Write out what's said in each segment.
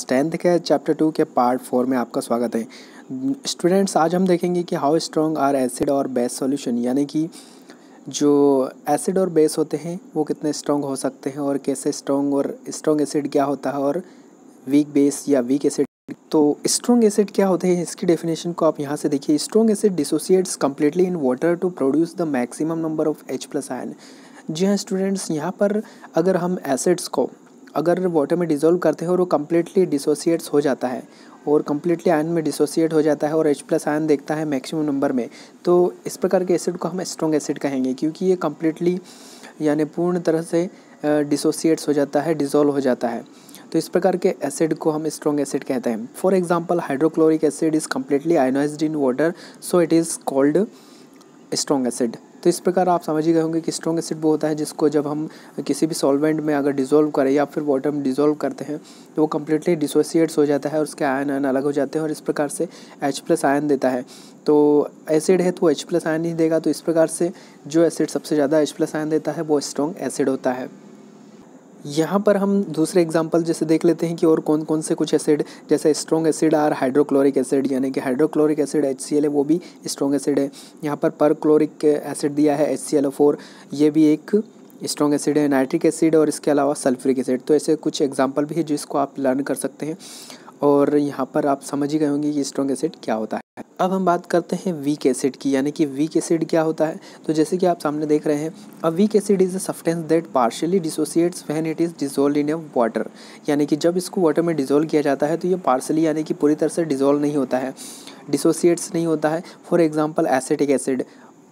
Class 10th के chapter 2 के part 4 में आपका स्वागत है। स्टूडेंट्स, आज हम देखेंगे कि हाउ स्ट्रॉन्ग आर एसिड और बेस सॉल्यूशन, यानी कि जो एसिड और बेस होते हैं वो कितने स्ट्रॉन्ग हो सकते हैं और कैसे स्ट्रॉन्ग, और स्ट्रॉन्ग एसिड क्या होता है और वीक बेस या वीक एसिड। तो स्ट्रॉन्ग एसिड क्या होते हैं, इसकी डेफिनेशन को आप यहाँ से देखिए। Strong acid dissociates completely in water to produce the maximum number of H+ ion. जी हाँ स्टूडेंट्स, यहाँ पर अगर हम एसिड्स को अगर वाटर में डिज़ोल्व करते हैं और वो कम्प्लीटली डिसोसिएट्स हो जाता है और कम्प्लीटली आयन में डिसोसिएट हो जाता है और H+ आयन देखता है मैक्सिमम नंबर में, तो इस प्रकार के एसिड को हम स्ट्रॉन्ग एसिड कहेंगे, क्योंकि ये कम्प्लीटली यानी पूर्ण तरह से डिसोसिएट्स हो जाता है, डिज़ोल्व हो जाता है। तो इस प्रकार के एसिड को हम स्ट्रॉन्ग एसिड कहते हैं। For example, hydrochloric acid is completely ionised in water, so it is called strong acid. तो इस प्रकार आप समझ ही गए होंगे कि स्ट्रॉन्ग एसिड वो होता है जिसको जब हम किसी भी सॉल्वेंट में अगर डिज़ोल्व करें या फिर वाटर में डिज़ोल्व करते हैं तो वो कम्प्लीटली डिसोसिएट्स हो जाता है और उसके आयन अलग हो जाते हैं और इस प्रकार से H+ आयन देता है। तो एसिड है तो H+ आयन ही देगा। तो इस प्रकार से जो एसिड सबसे ज़्यादा H+ आयन देता है वो स्ट्रॉन्ग एसिड होता है। यहाँ पर हम दूसरे एग्जांपल जैसे देख लेते हैं कि और कौन कौन से कुछ एसिड, जैसे strong acid are hydrochloric acid, यानी कि हाइड्रोक्लोरिक एसिड HCl है, वो भी स्ट्रॉन्ग एसिड है। यहाँ पर परक्लोरिक एसिड दिया है HClO4, ये भी एक स्ट्रॉन्ग एसिड है। नाइट्रिक एसिड और इसके अलावा सल्फ्यूरिक एसिड। तो ऐसे कुछ एग्जाम्पल भी है जिसको आप लर्न कर सकते हैं और यहाँ पर आप समझ ही गए होंगे कि स्ट्रॉन्ग एसिड क्या होता है। अब हम बात करते हैं वीक एसिड की, यानी कि वीक एसिड क्या होता है। तो जैसे कि आप सामने देख रहे हैं, a weak acid is a substance that partially dissociates when it is dissolved in a water, यानी कि जब इसको वाटर में डिसॉल्व किया जाता है तो ये पार्शियली यानी कि पूरी तरह से डिसॉल्व नहीं होता है, डिसोसिएट्स नहीं होता है। For example, acetic acid.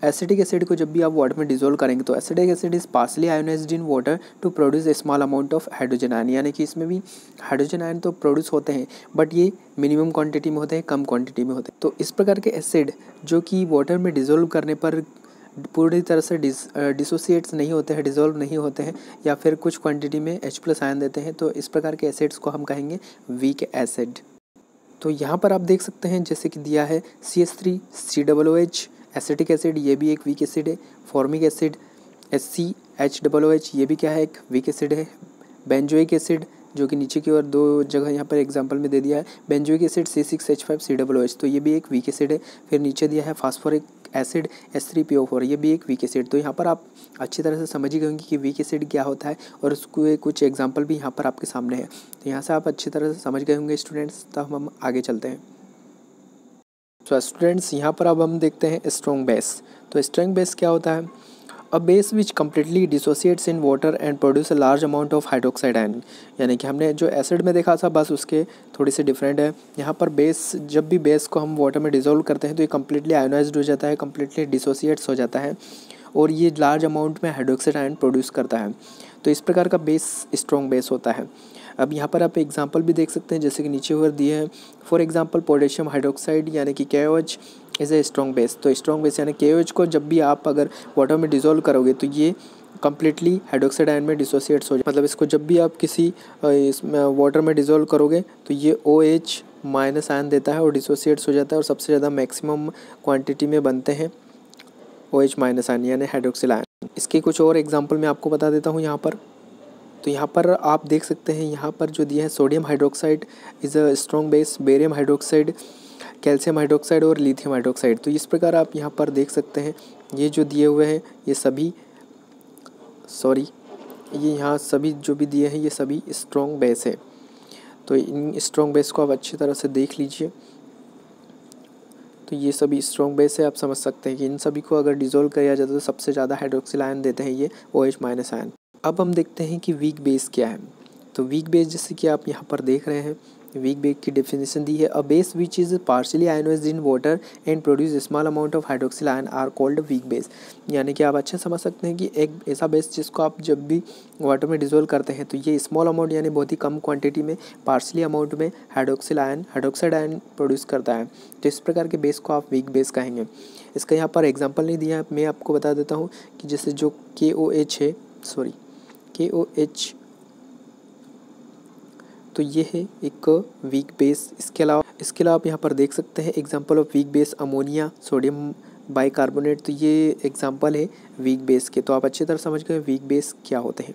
Acetic acid को जब भी आप वाटर में डिसॉल्व करेंगे तो acetic acid is partially ionized in water to produce a small amount of hydrogen ion, यानी कि इसमें भी हाइड्रोजन आयन तो प्रोड्यूस होते हैं बट ये मिनिमम क्वांटिटी में होते हैं, कम क्वांटिटी में होते हैं। तो इस प्रकार के एसिड जो कि वाटर में डिसॉल्व करने पर पूरी तरह से डिसोसिएट्स नहीं होते हैं, डिसॉल्व नहीं होते हैं, या फिर कुछ क्वांटिटी में H+ आयन देते हैं, तो इस प्रकार के एसिड्स को हम कहेंगे वीक एसिड। तो यहाँ पर आप देख सकते हैं जैसे कि दिया है CH3COOH एसिटिक एसिड, ये भी एक वीक एसिड है। फॉर्मिक एसिड HCHOOH, ये भी क्या है, एक वीक एसिड है। बेंजोइक एसिड जो कि नीचे की ओर दो जगह यहाँ पर एग्जांपल में दे दिया है, बेंजोइक एसिड C6H5COOH, तो ये भी एक वीक एसिड है। फिर नीचे दिया है फास्फोरिक एसिड H3PO4, ये भी एक वीक एसिड। तो यहाँ पर आप अच्छी तरह से समझ ही गए होंगे कि वीक एसिड क्या होता है और उसको कुछ एग्जाम्पल भी यहाँ पर आपके सामने है। तो यहाँ से आप अच्छी तरह से समझ गए होंगे स्टूडेंट्स। तब हम आगे चलते हैं। तो स्टूडेंट्स, यहाँ पर अब हम देखते हैं स्ट्रॉन्ग बेस। तो स्ट्रॉन्ग बेस क्या होता है, a base which completely dissociates in water and produce a large amount of hydroxide ion, यानी कि हमने जो एसिड में देखा था बस उसके थोड़ी सी डिफरेंट है। यहाँ पर बेस, जब भी बेस को हम वाटर में डिसॉल्व करते हैं तो ये कम्प्लीटली आयोनाइज्ड हो जाता है, कम्प्लीटली डिसोसिएट्स हो जाता है और ये लार्ज अमाउंट में हाइड्रोक्साइड आयन प्रोड्यूस करता है। तो इस प्रकार का बेस स्ट्रॉन्ग बेस होता है। अब यहाँ पर आप एग्जांपल भी देख सकते हैं जैसे कि नीचे ओर दिए हैं। फॉर एग्जांपल, पोटेशियम हाइड्रोक्साइड यानी कि KOH is a strong base. तो स्ट्रॉन्ग बेस यानी KOH को जब भी आप अगर वाटर में डिसॉल्व करोगे तो ये कम्प्लीटली हाइड्रोक्साइड आयन में डिसोसिएट्स हो जाए, मतलब इसको जब भी आप किसी इसमें वाटर में डिसॉल्व करोगे तो ये OH- आयन देता है और डिसोसिएट्स हो जाता है और सबसे ज़्यादा मैक्सिमम क्वान्टिटी में बनते हैं OH- आयन यानी हाइड्रोक्सिल आयन। इसके कुछ और एग्जाम्पल मैं आपको बता देता हूँ यहाँ पर। तो यहाँ पर आप देख सकते हैं, यहाँ पर जो दिया है, sodium hydroxide is a strong base, barium hydroxide, calcium hydroxide और लिथियम हाइड्रोक्साइड। तो इस प्रकार आप यहाँ पर देख सकते हैं ये जो दिए हुए हैं ये सभी ये यहाँ सभी जो भी दिए हैं ये सभी स्ट्रॉन्ग बेस है। तो इन स्ट्रॉन्ग बेस को आप अच्छी तरह से देख लीजिए। तो ये सभी स्ट्रॉन्ग बेस है, आप समझ सकते हैं कि इन सभी को अगर डिसॉल्व किया जाता है तो सबसे ज़्यादा हाइड्रोक्सिल आयन देते हैं ये OH- आयन। अब हम देखते हैं कि वीक बेस क्या है। तो वीक बेस जैसे कि आप यहाँ पर देख रहे हैं, वीक बेस की डेफिनेशन दी है, a base which is partially ionized in water and produce small amount of hydroxyl ion are called weak base. यानी कि आप अच्छा समझ सकते हैं कि एक ऐसा बेस जिसको आप जब भी वाटर में डिसॉल्व करते हैं तो ये स्मॉल अमाउंट यानी बहुत ही कम क्वांटिटी में पार्शियली अमाउंट में हाइड्रोक्साइड आयन प्रोड्यूस करता है। तो इस प्रकार के बेस को आप वीक बेस कहेंगे। इसका यहाँ पर एग्जाम्पल नहीं दिया है, मैं आपको बता देता हूँ कि जैसे जो KOH है, KOH, तो ये है एक वीक बेस। इसके अलावा आप यहाँ पर देख सकते हैं example of weak base, ammonia, sodium bicarbonate. तो ये एग्जांपल है वीक बेस के। तो आप अच्छी तरह समझ गए वीक बेस क्या होते हैं।